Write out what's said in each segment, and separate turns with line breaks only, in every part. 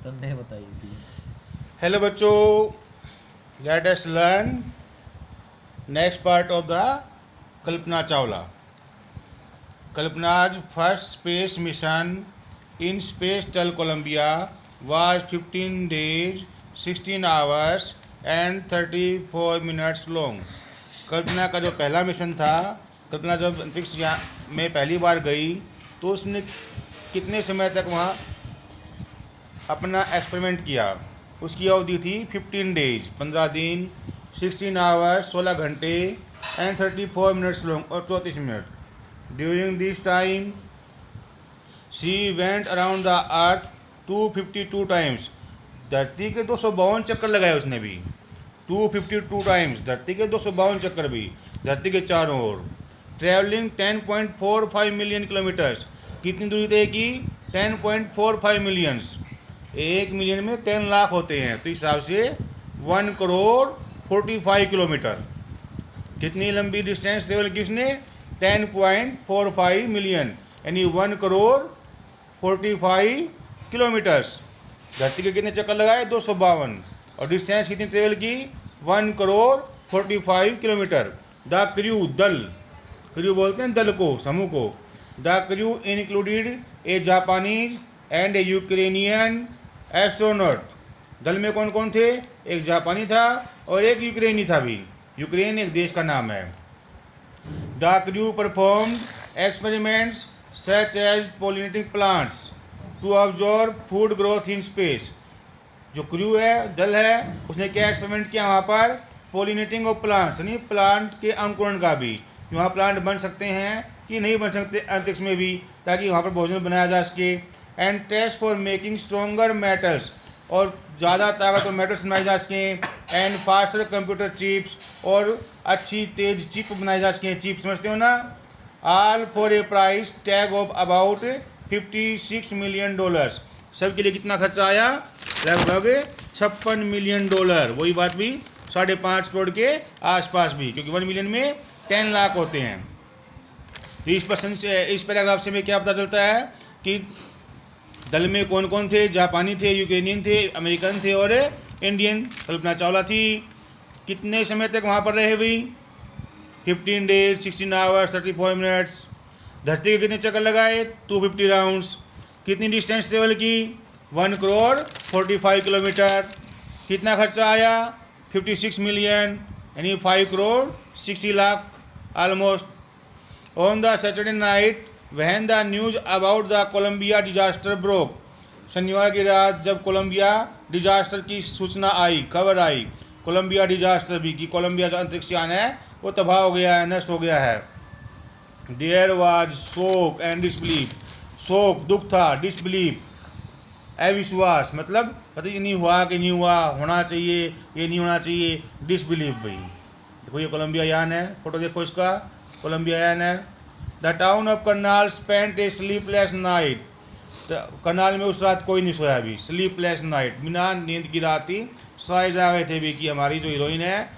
तुमने बताई थी।
हेलो बच्चों, let us learn next part of the Kalpana Chawla. Kalpana's first space mission in Space Shuttle Columbia was 15 days, 16 hours and 34 minutes long. कल्पना का जो पहला mission था, कल्पना जब अंतरिक्ष में पहली बार गई तो उसने कितने समय तक वहाँ अपना एक्सपेरिमेंट किया. उसकी अवधि थी 15 डेज 15 दिन, 16 आवर्स 16 घंटे एंड 34 मिनट्स लॉन्ग और 34 minute. During this time she went around the earth 252 times. धरती के 252 चक्कर लगाए उसने भी. 252 टाइम्स धरती के 252 चक्कर भी धरती के चारों ओर. Travelling 10.45 million kilometres. कितनी दूरी तय की? 10.45 मिलियंस. 1 मिलियन में 10 लाख होते हैं, तो हिसाब से 1 करोड़ 45 किलोमीटर. कितनी लंबी डिस्टेंस ट्रेवल की उसने? 10.45 मिलियन, यानी 1 करोड़ 45 किलोमीटर्स. धरती के कितने चक्कर लगाए? 252. और डिस्टेंस कितनी ट्रेवल की? 1 करोड़ 45 किलोमीटर. द क्रू, दल, क्रू बोलते हैं दल को, समूह को. The crew included A Japanese and A Ukrainian astronaut. दल में कौन कौन थे? एक जापानी था और एक यूक्रेनी था भी. यूक्रेन एक देश का नाम है. The crew performed experiments such as pollinating plants to observe food growth in space. जो क्रू है, दल है, उसने क्या एक्सपेरिमेंट किया वहाँ पर? पोलिनेटिंग ऑफ प्लांट्स, यानी प्लांट के अंकुरण का भी. वहाँ प्लांट बन सकते हैं कि नहीं बन सकते अंतरिक्ष में भी, ताकि वहाँ पर भोजन बनाया जा सके. And test for making stronger metals, और ज़्यादा ताकतवर मेटल्स बनाए जा सकें. एंड फास्टर कंप्यूटर चिप्स, और अच्छी तेज चिप बनाए जा सकें. चिप समझते हो ना? All for a price tag of about $56 million. सबके लिए कितना खर्चा आया? लगभग $56 मिलियन. वही बात भी 5.5 करोड़ के आसपास भी, क्योंकि 1 मिलियन में 10 लाख होते हैं. तो इस पैराग्राफ से हमें क्या पता चलता है कि दल में कौन कौन थे? जापानी थे, यूक्रेनियन थे, अमेरिकन थे और इंडियन कल्पना चावला थी. कितने समय तक वहाँ पर रहे हुई? 15 डेज, 16 आवर्स, 34 मिनट्स. धरती के कितने चक्कर लगाए? 250 राउंड्स. कितनी डिस्टेंस ट्रेवल की? 1 करोड़ 45 किलोमीटर. कितना खर्चा आया? 56 मिलियन, यानी 5 crore 60 lakh almost. On the Saturday night when the news about the Columbia disaster broke, शनिवार की रात जब कोलंबिया डिजास्टर की सूचना आई, खबर आई, कोलंबिया डिजास्टर भी, कि कोलंबिया जो अंतरिक्ष यान है वो तबाह हो गया है, नष्ट हो गया है. देयर वाज शोक एंड डिसबिलीफ. शोक, दुख था. डिसबिलीफ, अविश्वास, मतलब पता ये नहीं हुआ कि नहीं हुआ, होना चाहिए, ये नहीं होना चाहिए. डिसबिलीफ भाई. देखो ये कोलंबिया यान है, फोटो देखो इसका, कोलंबिया यान है. The town of Karnal spent A sleepless night. Karnal में उस रात कोई नहीं सोया भी. स्लीपलेस नाइट, बिना नींद की रात थी. सोए जा गए थे भी कि हमारी जो हीरोइन है,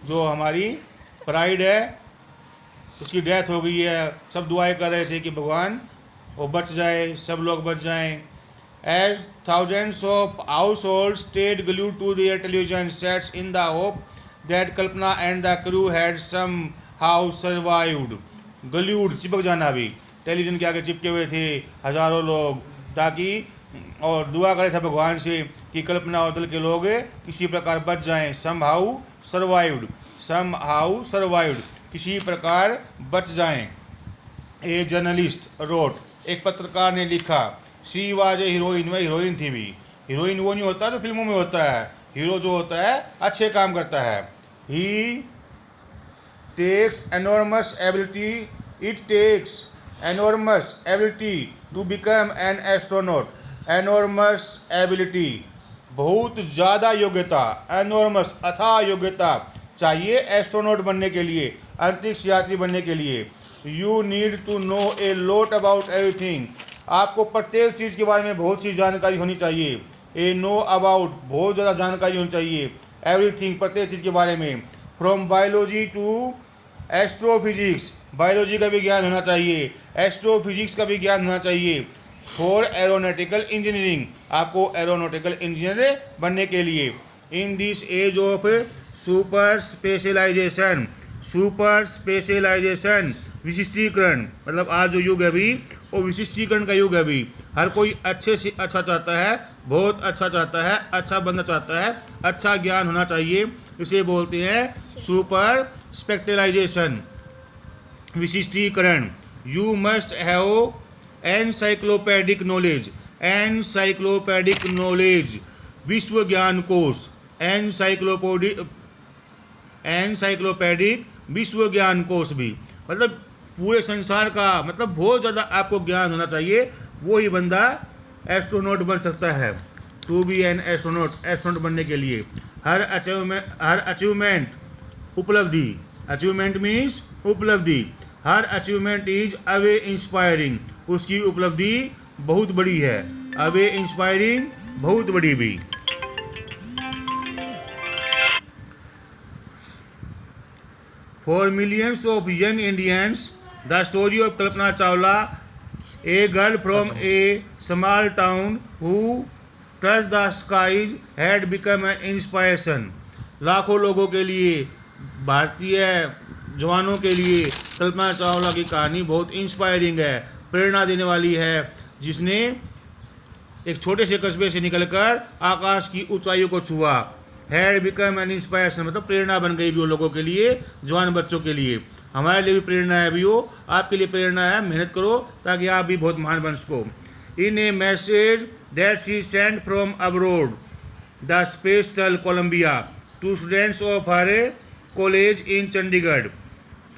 जो हमारी प्राइड है, उसकी डेथ हो गई है. सब दुआएं कर रहे थे कि भगवान वो बच जाए, सब लोग बच जाएं. As thousands of household stayed glued to their television sets in the hope that Kalpana and the crew had somehow survived. Glued, चिपक जाना भी. टेलीविज़न के आगे चिपके हुए थे हज़ारों लोग, ताकि और दुआ करे थे भगवान से कि कल्पना और दल के लोग किसी प्रकार बच जाएं. Somehow survived, somehow survived, किसी प्रकार बच जाएं. ए जर्नलिस्ट रोट, एक पत्रकार ने लिखा. शी वाज ए हीरोइन, वह हीरोइन थी भी. हीरोइन वो नहीं होता जो फिल्मों में होता है. हीरो जो होता है अच्छे काम करता है. ही takes enormous ability, it takes enormous ability to become an astronaut. enormous ability, बहुत ज़्यादा योग्यता. enormous, अथाह योग्यता चाहिए एस्ट्रोनॉट बनने के लिए, अंतरिक्ष यात्री बनने के लिए. you need to know a lot about everything. आपको प्रत्येक चीज़ के बारे में बहुत सी जानकारी होनी चाहिए. ए नो अबाउट, बहुत ज़्यादा जानकारी होनी चाहिए. एवरीथिंग, प्रत्येक चीज़ के बारे में. From biology to astrophysics, biology का भी ज्ञान होना चाहिए, एस्ट्रोफिजिक्स का भी ज्ञान होना चाहिए. फॉर एरोनॉटिकल इंजीनियरिंग, आपको एरोनॉटिकल इंजीनियर बनने के लिए। In this age of super specialization, विशिष्टीकरण, मतलब आज जो युग है अभी वो विशिष्टीकरण का युग है अभी। हर कोई अच्छे से अच्छा चाहता है, बहुत अच्छा चाहता है, अच्छा बनना चाहता है, अच्छा ज्ञान होना चाहिए, इसे बोलते हैं सुपर स्पेशलाइजेशन, विशिष्टीकरण। You must have encyclopedic knowledge, विश्व ज्ञान कोश, एनसाइक्लोपैडिक विश्व ज्ञान कोश भी, मतलब पूरे संसार का, मतलब बहुत ज़्यादा आपको ज्ञान होना चाहिए, वो ही बंदा एस्ट्रोनॉट बन सकता है। टू बी एन एस्ट्रोनॉट बनने के लिए हर अचीवमेंट उपलब्धि, अचीवमेंट मीन्स उपलब्धि, हर अचीवमेंट इज अवे इंस्पायरिंग, उसकी उपलब्धि बहुत बड़ी है, अवे इंस्पायरिंग बहुत बड़ी भी। For millions of young Indians, the story of Kalpana Chawla, a girl from a small town who touched the skies, had become an inspiration. लाखों लोगों के लिए, भारतीय जवानों के लिए कल्पना चावला की कहानी बहुत इंस्पायरिंग है, प्रेरणा देने वाली है, जिसने एक छोटे से कस्बे से निकलकर आकाश की ऊंचाइयों को छुआ। हैड बिकम एन इंस्पायरेशन, मतलब प्रेरणा बन गई भी वो लोगों के लिए, जवान बच्चों के लिए। हमारे लिए भी प्रेरणा है भी वो, आपके लिए प्रेरणा है, मेहनत करो ताकि आप भी बहुत महान बन सको। In a message that she sent from abroad the space shuttle Columbia to students of her college in Chandigarh,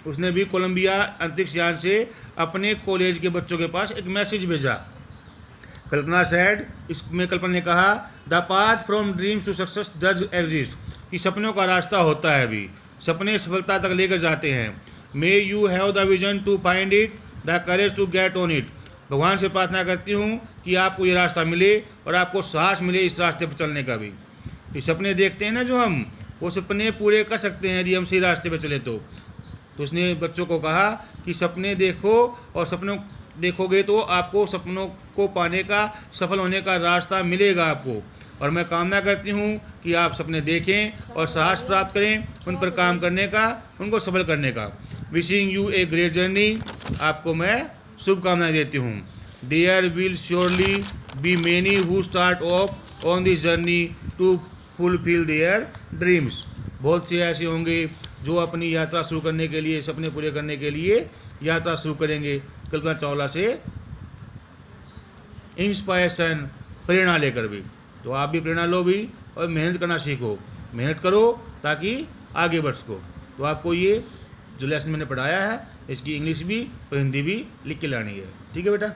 उसने भी कोलंबिया अंतरिक्ष यान से अपने कॉलेज के बच्चों के पास एक मैसेज भेजा। कल्पना सेड, इसमें कल्पना ने कहा, the path from dreams to success does exist, कि सपनों का रास्ता होता है अभी, सपने सफलता तक लेकर जाते हैं। May you have the vision to find it, the courage to get on it, भगवान से प्रार्थना करती हूँ कि आपको ये रास्ता मिले और आपको साहस मिले इस रास्ते पर चलने का भी। ये सपने देखते हैं ना जो हम, वो सपने पूरे कर सकते हैं यदि हम सही रास्ते पर चले तो उसने बच्चों को कहा कि सपने देखो, और सपनों देखोगे तो आपको सपनों को पाने का, सफल होने का रास्ता मिलेगा आपको। और मैं कामना करती हूँ कि आप सपने देखें और साहस प्राप्त करें उन पर काम करने का, उनको सफल करने का। Wishing you a great journey, आपको मैं शुभकामनाएं देती हूँ। There will surely be many who start off on this journey to fulfil their dreams, बहुत से ऐसे होंगे जो अपनी यात्रा शुरू करने के लिए, सपने पूरे करने के लिए यात्रा शुरू करेंगे कल्पना चावला से इंस्पायरेशन, प्रेरणा लेकर भी। तो आप भी प्रेरणा लो भी और मेहनत करना सीखो, मेहनत करो ताकि आगे बढ़ सको। तो आपको ये जो लेसन मैंने पढ़ाया है इसकी इंग्लिश भी और हिंदी भी लिख के लानी है, ठीक है बेटा।